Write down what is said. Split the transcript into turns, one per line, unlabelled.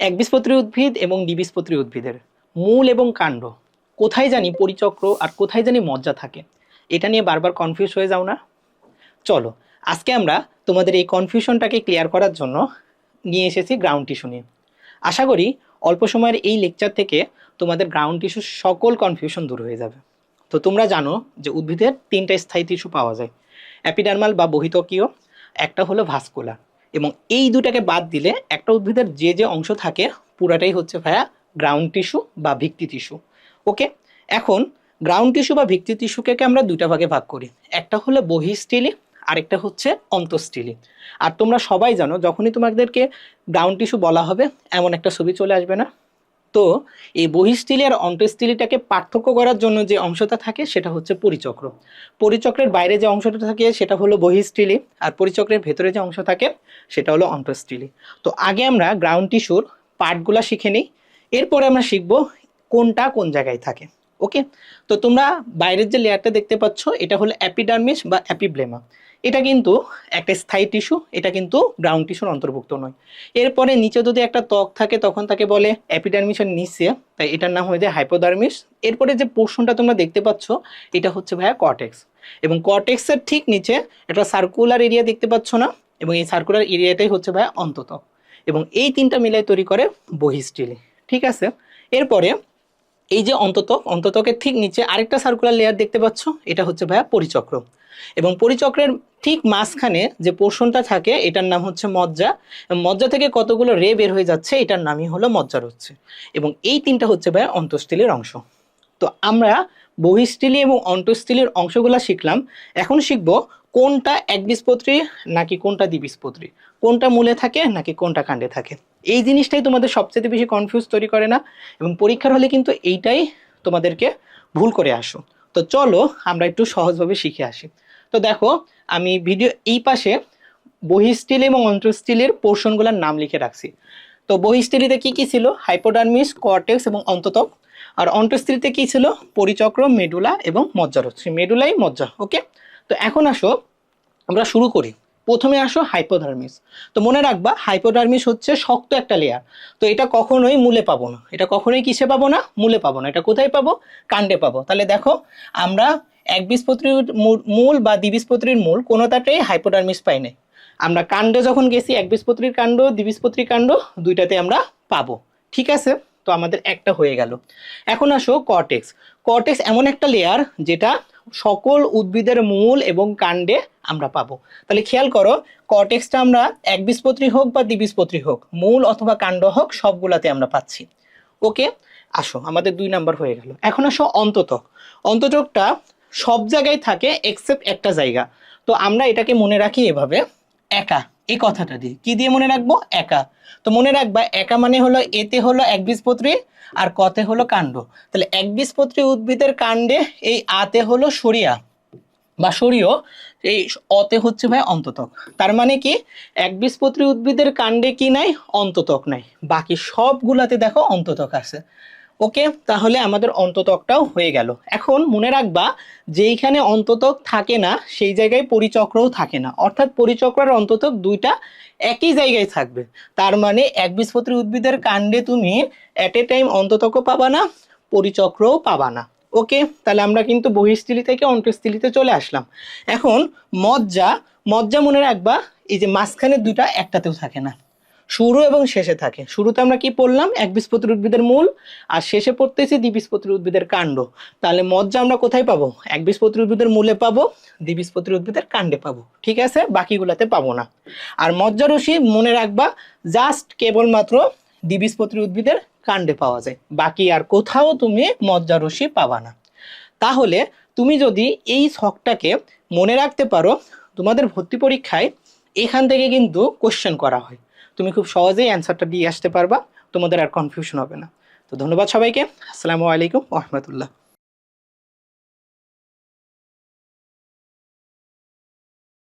একবীজপত্রী উদ্ভিদ এবং দ্বিবীজপত্রী উদ্ভিদের মূল এবং কাণ্ড কোথায় জানি পরিচক্র আর কোথায় জানি মজ্জা থাকে, এটা নিয়ে বারবার কনফিউজ হয়ে যাও না? চলো আজকে আমরা তোমাদের এই কনফিউশনটাকে ক্লিয়ার করার জন্য নিয়ে এসেছি গ্রাউন্ড টিস্যু নিয়ে। আশা করি অল্প সময়ের এই লেকচার থেকে তোমাদের গ্রাউন্ড টিস্যুর সকল কনফিউশন দূর হয়ে যাবে। তো তোমরা জানো যে উদ্ভিদের তিনটা স্থায়ী টিস্যু পাওয়া যায়, অ্যাপিডার্মাল বা বহিত্বকীয়, একটা হলো ভাস্কুলার, এবং এই দুটাকে বাদ দিলে একটা উদ্ভিদের যে যে অংশ থাকে পুরাটাই হচ্ছে ভাইয়া গ্রাউন্ড টিস্যু বা ভিত্তি টিস্যু। ওকে, এখন গ্রাউন্ড টিস্যু বা ভিত্তি টিস্যুকে আমরা দুটা ভাগে ভাগ করি, একটা হলো বহিঃস্থলী আরেকটা হচ্ছে অন্তঃস্থলী। আর তোমরা সবাই জানো যখনই তোমাদেরকে গ্রাউন্ড টিস্যু বলা হবে এমন একটা ছবি চলে আসবে না? তো এই বহিঃস্থলী আর অন্তঃস্থলীটাকে পার্থক্য করার জন্য যে অংশটা থাকে সেটা হচ্ছে পরিচক্র। পরিচক্রের বাইরে যে অংশটা থাকে সেটা হলো বহিঃস্থলী, আর পরিচক্রের ভেতরে যে অংশ থাকে সেটা হলো অন্তঃস্থলী। তো আগে আমরা গ্রাউন্ড টিস্যুর পার্টগুলো শিখে নিই, এরপরে আমরা শিখব কোনটা কোন জায়গায় থাকে। ওকে, তো তোমরা বাইরের যে লেয়ারটা দেখতে পাচ্ছ এটা হলো অ্যাপিডার্মিস বা অ্যাপিব্লেমা। এটা কিন্তু একটা স্থায়ী টিস্যু, এটা কিন্তু গ্রাউন্ড টিস্যুর অন্তর্ভুক্ত নয়। এরপরে নিচে যদি একটা ত্বক থাকে তখন তাকে বলে অ্যাপিডার্মিসের নিচে, তাই এটার নাম হয়ে যায় হাইপোডার্মিস। এরপরে যে পোর্শনটা তোমরা দেখতে পাচ্ছ এটা হচ্ছে ভাইয়া কর্টেক্স, এবং কর্টেক্সের ঠিক নিচে একটা সার্কুলার এরিয়া দেখতে পাচ্ছ না, এবং এই সার্কুলার এরিয়াটাই হচ্ছে ভাইয়া অন্তত্বক, এবং এই তিনটা মিলাই তৈরি করে বহিঃস্থলী। ঠিক আছে, এরপরে এই যে অন্ততকের ঠিক নিচে আরেকটা সার্কুলার লেয়ার দেখতে পাচ্ছ, এটা হচ্ছে ভাইয়া পরিচক্র, এবং পরিচক্রের ঠিক মাঝখানে যে পোর্শনটা থাকে এটার নাম হচ্ছে মজ্জা। মজ্জা থেকে কতগুলো রে বের হয়ে যাচ্ছে এটার নামই হলো মজ্জারচ্ছু, এবং এই তিনটা হচ্ছে ভাইয়া অন্তঃস্থলীর অংশ। তো আমরা বহিঃস্থলী এবং অন্তঃস্থলীর অংশগুলো শিখলাম, এখন শিখব কোনটা একবীজপত্রী নাকি কোনটা দ্বিবীজপত্রী, কোনটা মূলে থাকে নাকি কোনটা কাণ্ডে থাকে। এই জিনিসটাই তোমাদের সবচেয়ে বেশি কনফিউজ তৈরি করে না? এবং পরীক্ষার হলে কিন্তু এইটাই তোমাদেরকে ভুল করে আসো। তো চলো আমরা একটু সহজভাবে শিখে আসি। তো দেখো আমি ভিডিও এই পাশে বহিঃস্থলী এবং অন্তঃস্থলীর পোর্শনগুলোর নাম লিখে রাখছি। তো বহিঃস্থলীতে কি কি ছিল? হাইপোডার্মিস, কর্টেক্স এবং অন্ততক। আর অন্তঃস্থলীতে কি ছিল? পরিচক্র, মেডুলা এবং মজ্জারচ্ছু, মেডুলাই মজ্জা। ওকে, তো এখন আসো আমরা শুরু করি। প্রথমে আসো হাইপোডার্মিস। তো মনে রাখবা হাইপোডার্মিস হচ্ছে শক্ত একটা লেয়ার, তো এটা কখনোই মূলে পাবো না, এটা কখনোই কিসে পাবো না? মূলে পাবো না। এটা কোথায় পাবো? কাণ্ডে পাবো। তাহলে দেখো আমরা একবীজপত্রীর মূল বা দ্বিবীজপত্রীর মূল কোনোটাতেই হাইপোডার্মিস পাই নাই। আমরা কাণ্ডে যখন গেছি একবীজপত্রীর কাণ্ড, দ্বিবীজপত্রী কাণ্ড দুইটাতে আমরা পাবো। ঠিক আছে, তো আমাদের একটা হয়ে গেল। এখন আসো কর্টেক্স। কর্টেক্স এমন একটা লেয়ার যেটা সকল উদ্ভিদের মূল এবং কাণ্ডে আমরা পাবো। তাহলে খেয়াল করো কর্টেক্সটা আমরা একবীজপত্রী হোক বা দ্বিবীজপত্রী হোক, মূল অথবা কাণ্ড হোক, সবগুলাতে আমরা পাচ্ছি। ওকে, আসো আমাদের 2 নাম্বার হয়ে গেল। এখন আসো অন্ততক। অন্ততকটা সব জায়গায় থাকে এক্সেপ্ট একটা জায়গা। তো আমরা এটাকে মনে রাখি এভাবে, একা। এই কথাটা দিয়ে কি দিয়ে মনে রাখবো? একা। তো মনে রাখবা একা মানে হলো এতে হলো একবীজপত্রী আর কতে হলো কাণ্ড। তাহলে একবীজপত্রী উদ্ভিদের কাণ্ডে এই আতে হলো সরিয়া বা সরিয়, এই অতে হচ্ছে ভাই অন্ততক। তার মানে কি একবীজপত্রী উদ্ভিদের কাণ্ডে কি নাই? অন্ততক নাই, বাকি সবগুলাতে দেখো অন্ততক আছে। ওকে, তাহলে আমাদের অন্ততকটাও হয়ে গেল। এখন মনে রাখবা যেইখানে অন্ততক থাকে না সেই জায়গায় পরিচক্রও থাকে না, অর্থাৎ পরিচক্র আর অন্ততক দুইটা একই জায়গায় থাকবে। তার মানে একবীজপত্রী উদ্ভিদের কাণ্ডে তুমি এট এ টাইম অন্ততকও পাবা না, পরিচক্রও পাবা না। ওকে, তাহলে আমরা কিন্তু বহিঃস্থলী থেকে অন্তঃস্থলীতে চলে আসলাম। এখন মজ্জা। মজ্জা মনে রাখবা এই যে মাঝখানে দুইটা একটাতেও থাকে না, শুরু এবং শেষে থাকে। শুরুতে আমরা কি পড়লাম? একবীজপত্রী উদ্ভিদের মূল, আর শেষে পড়তেছি দ্বিবীজপত্রী উদ্ভিদের কাণ্ড। তাহলে মজ্জা আমরা কোথায় পাবো? একবীজপত্রী উদ্ভিদের মূলে পাবো, দ্বিবীজপত্রী উদ্ভিদের কাণ্ডে পাবো। ঠিক আছে, বাকিগুলাতে পাবো না। আর মজ্জারসি মনে রাখবা জাস্ট কেবলমাত্র দ্বিবীজপত্রী উদ্ভিদের কাণ্ডে পাওয়া যায়, বাকি আর কোথাও তুমি মজ্জারসি পাবা না। তাহলে তুমি যদি এই ছকটাকে মনে রাখতে পারো, তোমাদের ভর্তি পরীক্ষায় এখান থেকে কিন্তু কোশ্চেন করা হয়, তুমি খুব সহজেই অ্যান্সারটা দিয়ে আসতে পারবা, তোমাদের আর কনফিউশন হবে না। তো ধন্যবাদ সবাইকে। আসসালামু আলাইকুম ওয়া রাহমাতুল্লাহ।